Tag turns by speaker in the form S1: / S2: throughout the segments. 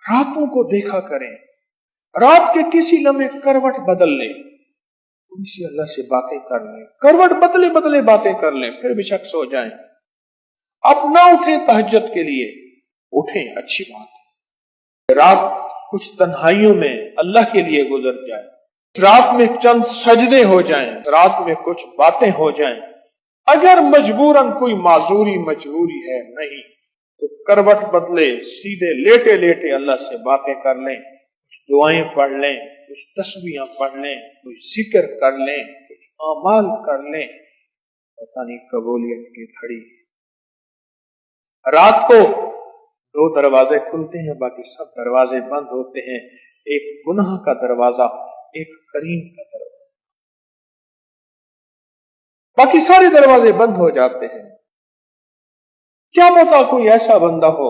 S1: रातों को देखा करें, रात के किसी लम्हे करवट बदल लें, उनसे अल्लाह से बातें कर लें, करवट बदले बदले बातें कर लें, फिर बेशक सो जाएं। अब ना उठें तहज्जुद के लिए, उठें, अच्छी बात है। रात कुछ तन्हाइयों में अल्लाह के लिए गुजर जाए, रात में चंद सजदे हो जाएं, रात में कुछ बातें हो जाएं। अगर मजबूरन कोई माजूरी मजबूरी है नहीं तो करवट बदले, सीधे लेटे लेटे अल्लाह से बातें कर लें, कुछ दुआएं पढ़ लें, कुछ तस्बीहां पढ़ लें, कुछ जिक्र कर लें, कुछ अमाल कर लें, पता नहीं कबूलियत की घड़ी। रात को 2 दरवाजे खुलते हैं, बाकी सब दरवाजे बंद होते हैं। एक गुनाह का दरवाजा, एक करीम का दरवाजा, बाकी सारे दरवाजे बंद हो जाते हैं। क्या पता कोई ऐसा बंदा हो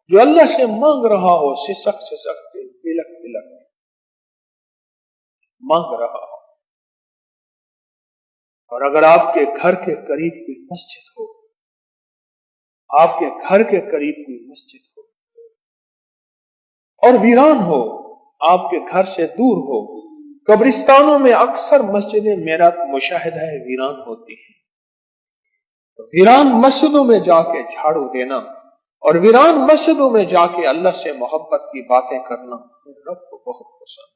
S1: जो अल्लाह से मांग रहा हो, सिसक बिलक बिलक मांग रहा हो। और अगर आपके घर के करीब कोई मस्जिद हो, आपके घर के करीब कोई मस्जिद हो और वीरान हो, आपके घर से दूर हो, कब्रिस्तानों में अक्सर मस्जिदें मेरा मुशाहिदा है वीरान होती हैं। वीरान मस्जिदों में जाके झाड़ू देना और वीरान मस्जिदों में जाके अल्लाह से मोहब्बत की बातें करना रब को बहुत पसंद।